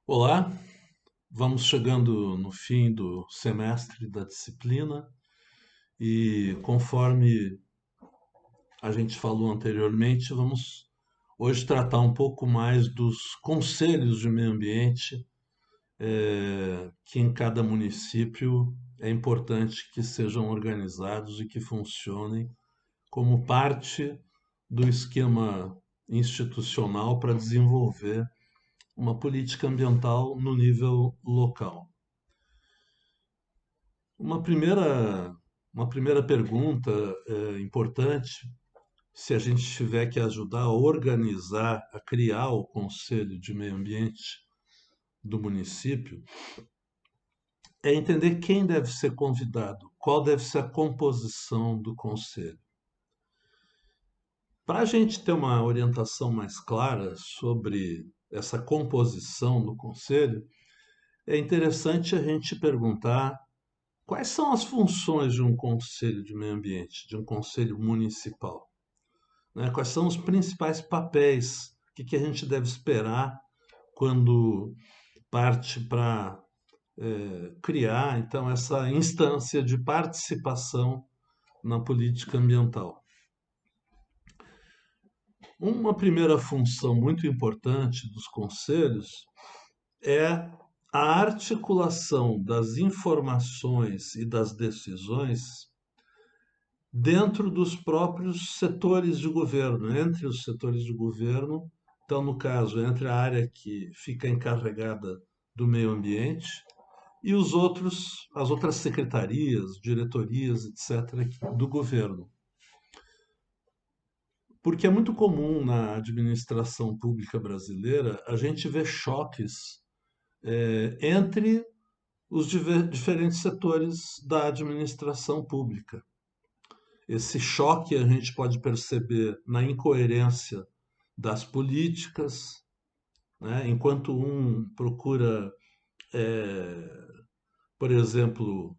Olá, vamos chegando no fim do semestre da disciplina e, conforme a gente falou anteriormente, vamos hoje tratar um pouco mais dos conselhos de meio ambiente, que em cada município é importante que sejam organizados e que funcionem como parte do esquema institucional para desenvolver uma política ambiental no nível local. Uma primeira, uma primeira pergunta importante, se a gente tiver que ajudar a organizar, a criar o Conselho de Meio Ambiente do município, é entender quem deve ser convidado, qual deve ser a composição do conselho. Para a gente ter uma orientação mais clara sobre essa composição do conselho, é interessante a gente perguntar quais são as funções de um conselho de meio ambiente, de um conselho municipal, né? Quais são os principais papéis? O que a gente deve esperar quando parte para criar, então, essa instância de participação na política ambiental? Uma primeira função muito importante dos conselhos é a articulação das informações e das decisões dentro dos próprios setores de governo, entre os setores de governo, então, no caso, entre a área que fica encarregada do meio ambiente e as outras secretarias, diretorias, etc., do governo. Porque é muito comum na administração pública brasileira a gente ver choques entre os diferentes setores da administração pública. Esse choque a gente pode perceber na incoerência das políticas, né? Enquanto um procura, eh, por exemplo,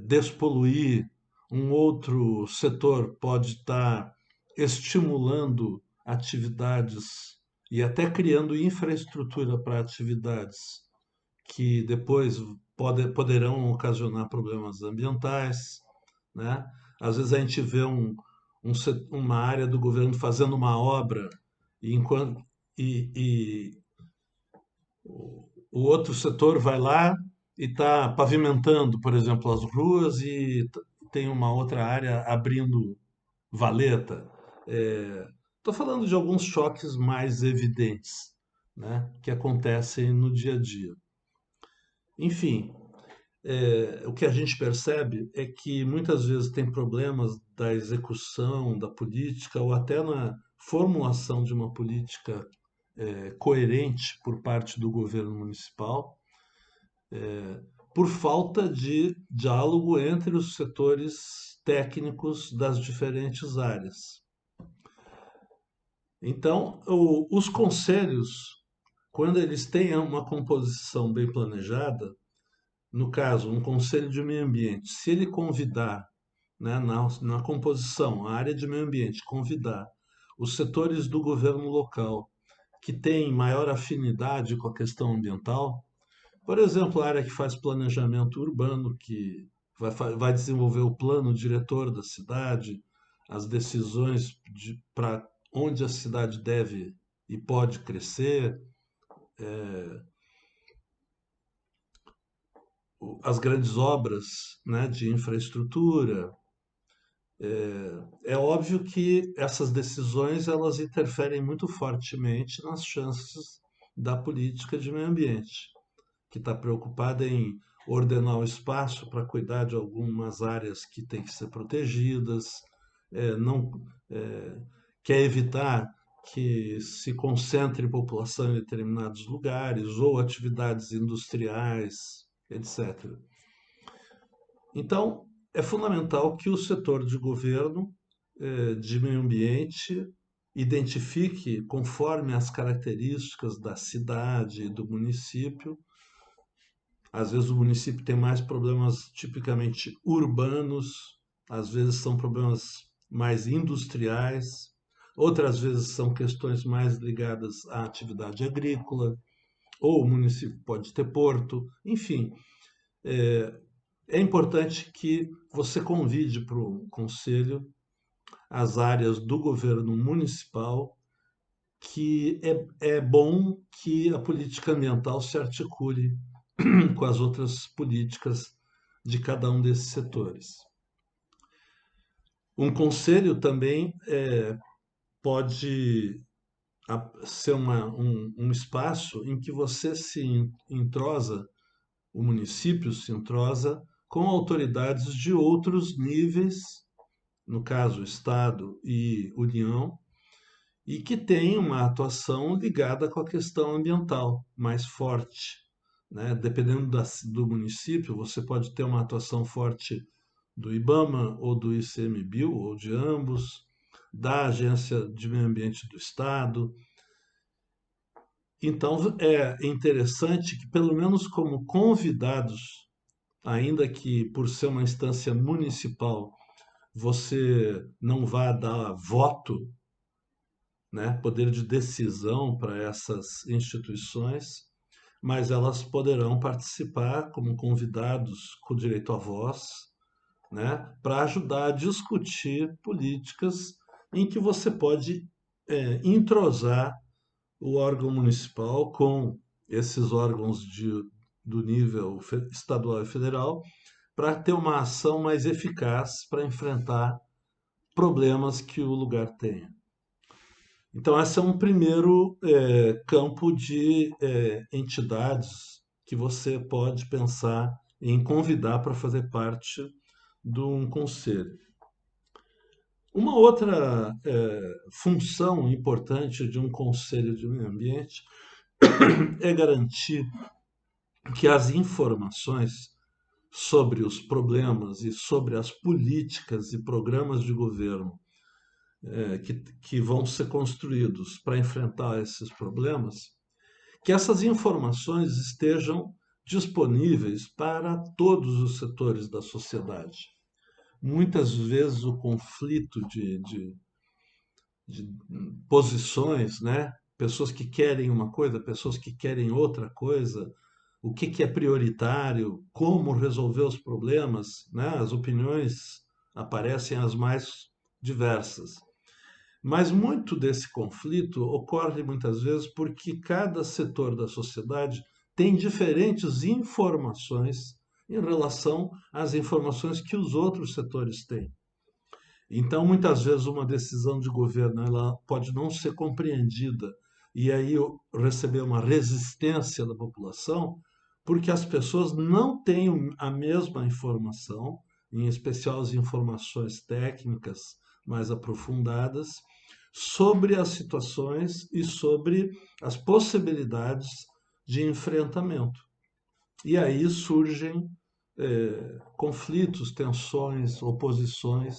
despoluir, um outro setor pode estar estimulando atividades e até criando infraestrutura para atividades que depois poderão ocasionar problemas ambientais, né? Às vezes a gente vê uma área do governo fazendo uma obra e, enquanto, e o outro setor vai lá e está pavimentando, por exemplo, as ruas e tem uma outra área abrindo valeta. Estou falando de alguns choques mais evidentes, né, que acontecem no dia a dia. Enfim, o que a gente percebe é que muitas vezes tem problemas da execução da política ou até na formulação de uma política coerente por parte do governo municipal, por falta de diálogo entre os setores técnicos das diferentes áreas. Então, os conselhos, quando eles têm uma composição bem planejada, no caso, um conselho de meio ambiente, se ele convidar, né, na composição, a área de meio ambiente, convidar os setores do governo local que têm maior afinidade com a questão ambiental, por exemplo, a área que faz planejamento urbano, que vai desenvolver o plano diretor da cidade, as decisões para onde a cidade deve e pode crescer, as grandes obras, né, de infraestrutura. É óbvio que essas decisões elas interferem muito fortemente nas chances da política de meio ambiente, que está preocupada em ordenar o espaço para cuidar de algumas áreas que têm que ser protegidas, não quer evitar que se concentre população em determinados lugares ou atividades industriais, etc. Então, é fundamental que o setor de governo de meio ambiente identifique, conforme as características da cidade e do município. Às vezes o município tem mais problemas tipicamente urbanos, às vezes são problemas mais industriais, outras vezes são questões mais ligadas à atividade agrícola, ou o município pode ter porto, enfim. É importante que você convide para o conselho as áreas do governo municipal, que é bom que a política ambiental se articule com as outras políticas de cada um desses setores. Um conselho também pode ser um espaço em que você se entrosa, o município se entrosa com autoridades de outros níveis, no caso, Estado e União, e que tem uma atuação ligada com a questão ambiental mais forte, né? Dependendo do município, você pode ter uma atuação forte do IBAMA ou do ICMBio, ou de ambos, da Agência de Meio Ambiente do Estado. Então, é interessante que, pelo menos como convidados, ainda que por ser uma instância municipal, você não vá dar voto, né, poder de decisão para essas instituições, mas elas poderão participar como convidados com direito à voz, né, para ajudar a discutir políticas em que você pode entrosar o órgão municipal com esses órgãos do nível estadual e federal para ter uma ação mais eficaz para enfrentar problemas que o lugar tenha. Então, esse é um primeiro campo de entidades que você pode pensar em convidar para fazer parte de um conselho. Uma outra função importante de um conselho de meio ambiente é garantir que as informações sobre os problemas e sobre as políticas e programas de governo que vão ser construídos para enfrentar esses problemas, que essas informações estejam disponíveis para todos os setores da sociedade. Muitas vezes o conflito de posições, né? Pessoas que querem uma coisa, pessoas que querem outra coisa, o que é prioritário, como resolver os problemas, né? As opiniões aparecem as mais diversas. Mas muito desse conflito ocorre muitas vezes porque cada setor da sociedade tem diferentes informações em relação às informações que os outros setores têm. Então, muitas vezes, uma decisão de governo ela pode não ser compreendida e aí receber uma resistência da população, porque as pessoas não têm a mesma informação, em especial as informações técnicas mais aprofundadas, sobre as situações e sobre as possibilidades de enfrentamento. E aí surgem conflitos, tensões, oposições.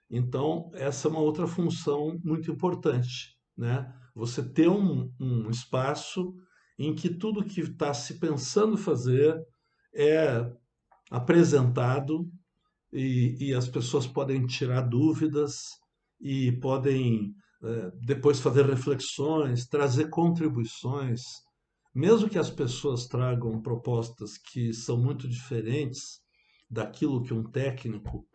Então, essa é uma outra função muito importante, né? Você ter um espaço em que tudo que está se pensando fazer é apresentado e as pessoas podem tirar dúvidas e podem depois fazer reflexões, trazer contribuições, mesmo que as pessoas tragam propostas que são muito diferentes daquilo que um técnico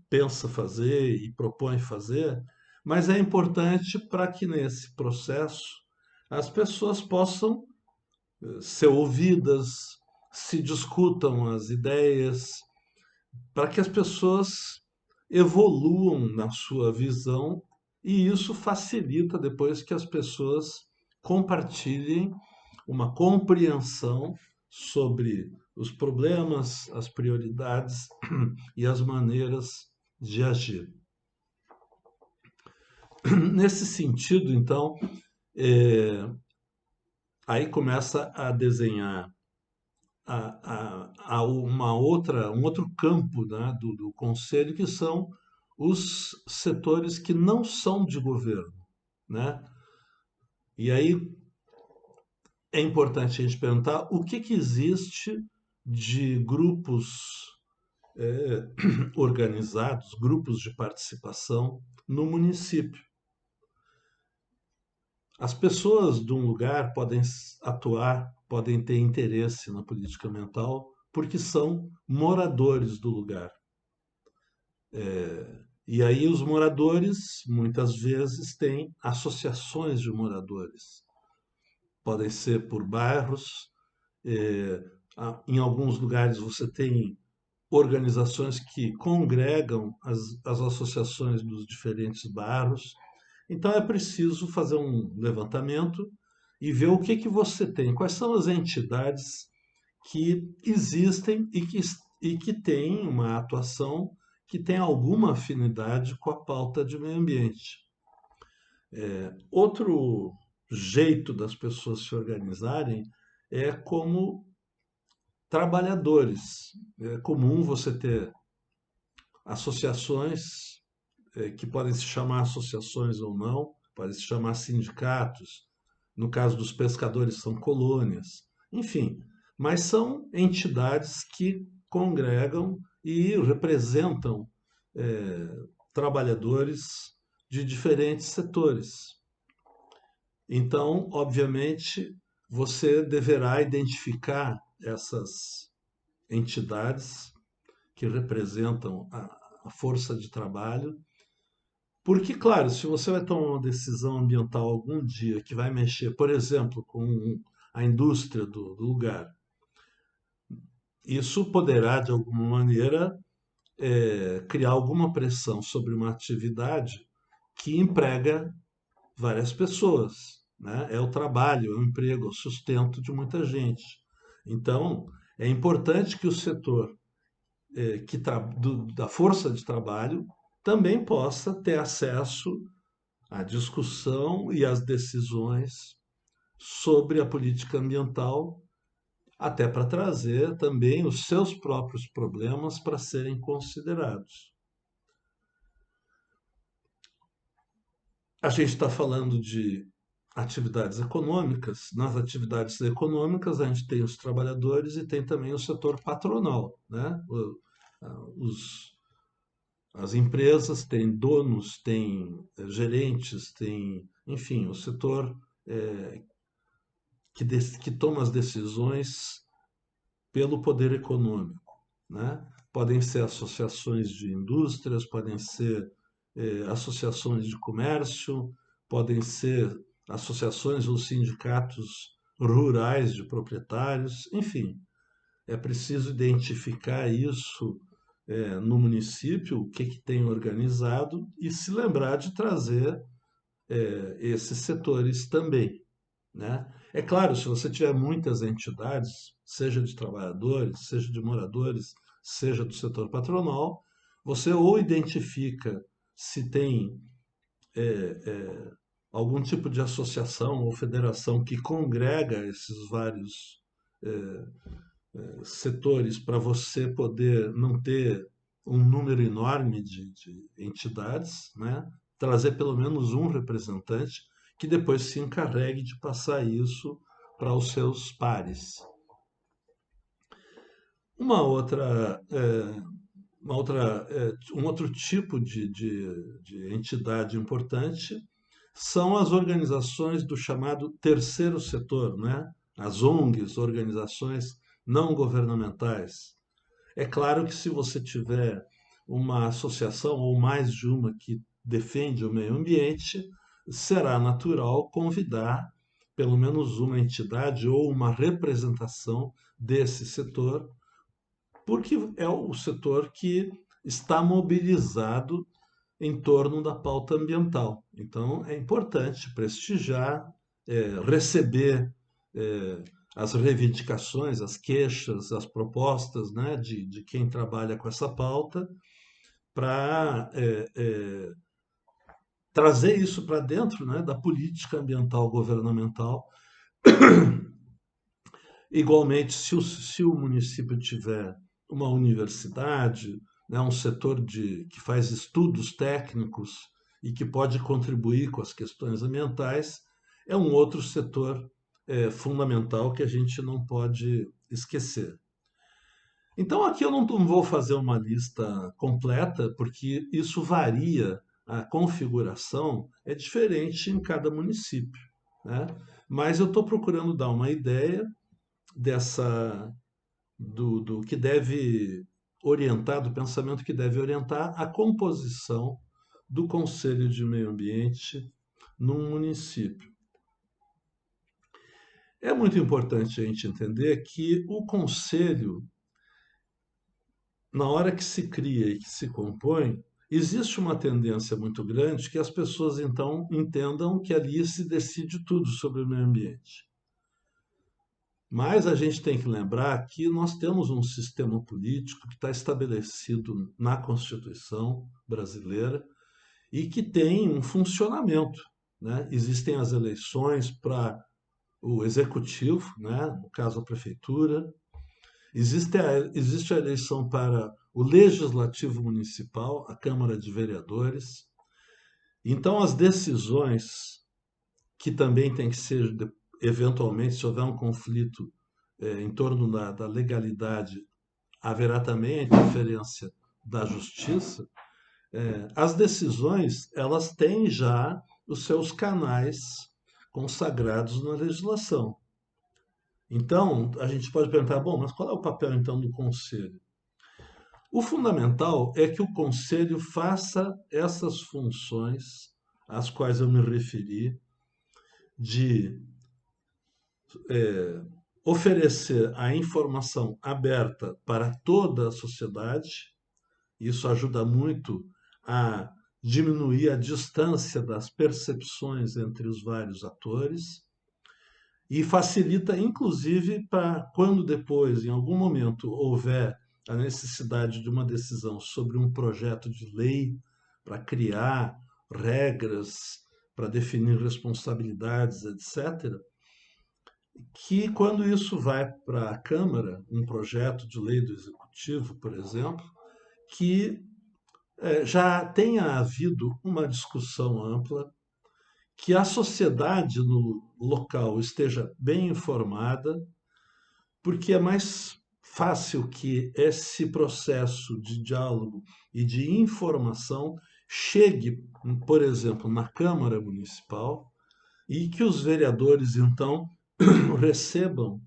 pensa fazer e propõe fazer, mas é importante para que nesse processo as pessoas possam ser ouvidas, se discutam as ideias, para que as pessoas evoluam na sua visão e isso facilita depois que as pessoas compartilhem uma compreensão sobre os problemas, as prioridades e as maneiras de agir. Nesse sentido, então, aí começa a desenhar um outro campo, né, do conselho, que são os setores que não são de governo, né? E aí é importante a gente perguntar o que existe de grupos organizados, grupos de participação no município. As pessoas de um lugar podem atuar, podem ter interesse na política ambiental porque são moradores do lugar. E aí os moradores, muitas vezes, têm associações de moradores. Podem ser por bairros, eh, em alguns lugares você tem organizações que congregam as associações dos diferentes bairros. Então é preciso fazer um levantamento e ver o que que você tem, quais são as entidades que existem e que têm uma atuação que tem alguma afinidade com a pauta de meio ambiente. Outro jeito das pessoas se organizarem é como trabalhadores. É comum você ter associações que podem se chamar associações ou não, podem se chamar sindicatos. No caso dos pescadores, são colônias. Enfim, mas são entidades que congregam e representam trabalhadores de diferentes setores. Então, obviamente, você deverá identificar essas entidades que representam a força de trabalho. Porque, claro, se você vai tomar uma decisão ambiental algum dia que vai mexer, por exemplo, com a indústria do lugar, isso poderá, de alguma maneira, criar alguma pressão sobre uma atividade que emprega várias pessoas, né? É o trabalho, é o emprego, é o sustento de muita gente. Então, é importante que o setor da força de trabalho também possa ter acesso à discussão e às decisões sobre a política ambiental, até para trazer também os seus próprios problemas para serem considerados. A gente está falando de atividades econômicas. Nas atividades econômicas, a gente tem os trabalhadores e tem também o setor patronal, né? Os, as empresas têm donos, têm gerentes, têm, enfim, o setor que toma as decisões pelo poder econômico, né? Podem ser associações de indústrias, podem ser associações de comércio, podem ser associações ou sindicatos rurais de proprietários, enfim, é preciso identificar isso no município, o que, que tem organizado e se lembrar de trazer esses setores também, né? É claro, se você tiver muitas entidades, seja de trabalhadores, seja de moradores, seja do setor patronal, você ou identifica se tem algum tipo de associação ou federação que congrega esses vários setores para você poder não ter um número enorme de entidades, né? Trazer pelo menos um representante que depois se encarregue de passar isso para os seus pares. Uma outra, um outro tipo de entidade importante são as organizações do chamado terceiro setor, né? As ONGs, organizações não governamentais. É claro que se você tiver uma associação ou mais de uma que defende o meio ambiente, será natural convidar pelo menos uma entidade ou uma representação desse setor, porque é o setor que está mobilizado em torno da pauta ambiental. Então, é importante prestigiar, receber as reivindicações, as queixas, as propostas, né, de quem trabalha com essa pauta, para trazer isso para dentro, né, da política ambiental governamental. Igualmente, se o município tiver uma universidade, né, um setor que faz estudos técnicos e que pode contribuir com as questões ambientais, é um outro setor fundamental que a gente não pode esquecer. Então, aqui eu não vou fazer uma lista completa, porque isso varia, a configuração é diferente em cada município. né? Mas eu estou procurando dar uma ideia dessa do que deve orientar, do pensamento que deve orientar a composição do Conselho de Meio Ambiente num município. É muito importante a gente entender que o conselho, na hora que se cria e que se compõe, existe uma tendência muito grande que as pessoas então entendam que ali se decide tudo sobre o meio ambiente. Mas a gente tem que lembrar que nós temos um sistema político que está estabelecido na Constituição brasileira e que tem um funcionamento, né? Existem as eleições para o executivo, né? No caso a prefeitura, existe a eleição para o legislativo municipal, a Câmara de Vereadores. Então as decisões que também tem que ser, eventualmente, se houver um conflito em torno da legalidade, haverá também a interferência da justiça. As decisões, elas têm já os seus canais consagrados na legislação. Então, a gente pode perguntar, bom, mas qual é o papel então do conselho? O fundamental é que o conselho faça essas funções às quais eu me referi, de oferecer a informação aberta para toda a sociedade. Isso ajuda muito a diminuir a distância das percepções entre os vários atores e facilita, inclusive, para quando depois, em algum momento, houver a necessidade de uma decisão sobre um projeto de lei para criar regras, para definir responsabilidades, etc., que quando isso vai para a Câmara, um projeto de lei do Executivo, por exemplo, que já tenha havido uma discussão ampla, que a sociedade no local esteja bem informada, porque é mais fácil que esse processo de diálogo e de informação chegue, por exemplo, na Câmara Municipal e que os vereadores, então, recebam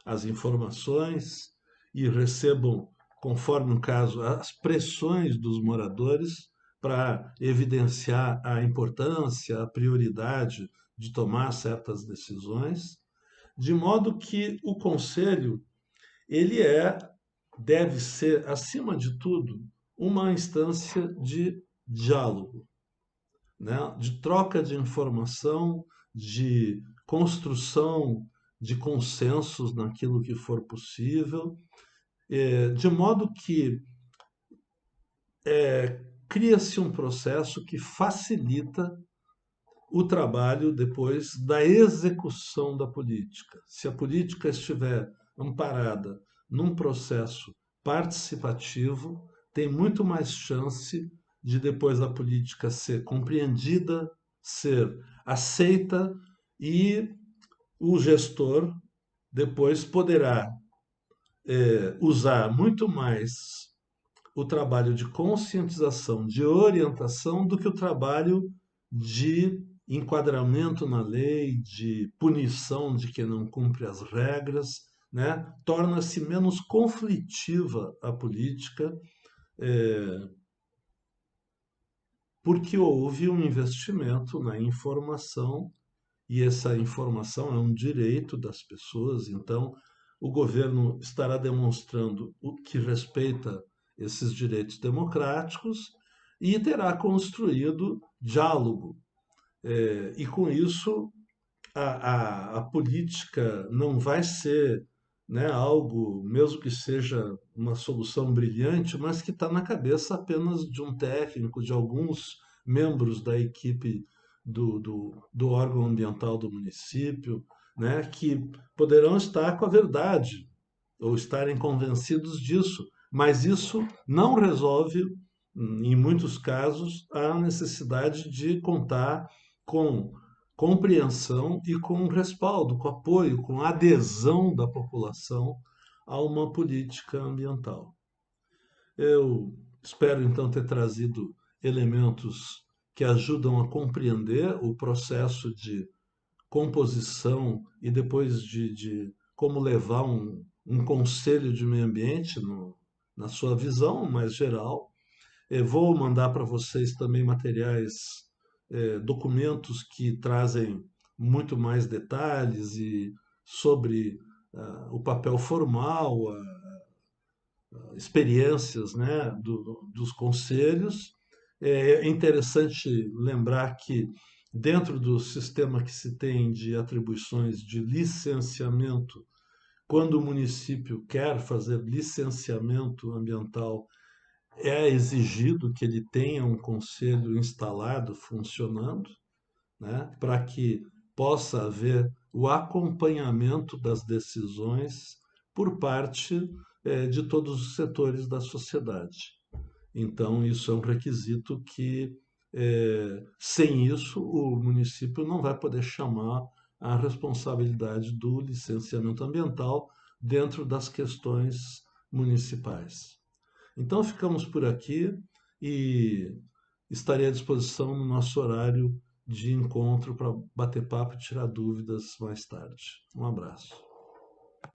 as informações e recebam, conforme o caso, as pressões dos moradores para evidenciar a importância, a prioridade de tomar certas decisões, de modo que o conselho ele deve ser acima de tudo uma instância de diálogo, né? De troca de informação, de construção de consensos naquilo que for possível, de modo que cria-se um processo que facilita o trabalho depois da execução da política. Se a política estiver amparada num processo participativo, tem muito mais chance de depois a política ser compreendida, ser aceita e o gestor depois poderá usar muito mais o trabalho de conscientização, de orientação, do que o trabalho de enquadramento na lei, de punição de quem não cumpre as regras, né? Torna-se menos conflitiva a política, porque houve um investimento na informação e essa informação é um direito das pessoas, então o governo estará demonstrando o que respeita esses direitos democráticos e terá construído diálogo. E com isso, a política não vai ser, né, algo, mesmo que seja uma solução brilhante, mas que está na cabeça apenas de um técnico, de alguns membros da equipe do órgão ambiental do município, né, que poderão estar com a verdade ou estarem convencidos disso, mas isso não resolve, em muitos casos, a necessidade de contar com compreensão e com respaldo, com apoio, com adesão da população a uma política ambiental. Eu espero então ter trazido elementos que ajudam a compreender o processo de composição e depois de como levar um conselho de meio ambiente na sua visão mais geral. Vou mandar para vocês também materiais, documentos que trazem muito mais detalhes e sobre o papel formal, experiências, né, dos conselhos. É interessante lembrar que, dentro do sistema que se tem de atribuições de licenciamento, quando o município quer fazer licenciamento ambiental, é exigido que ele tenha um conselho instalado, funcionando, né, para que possa haver o acompanhamento das decisões por parte de todos os setores da sociedade. Então, isso é um requisito que, sem isso, o município não vai poder chamar a responsabilidade do licenciamento ambiental dentro das questões municipais. Então, ficamos por aqui e estarei à disposição no nosso horário de encontro para bater papo e tirar dúvidas mais tarde. Um abraço.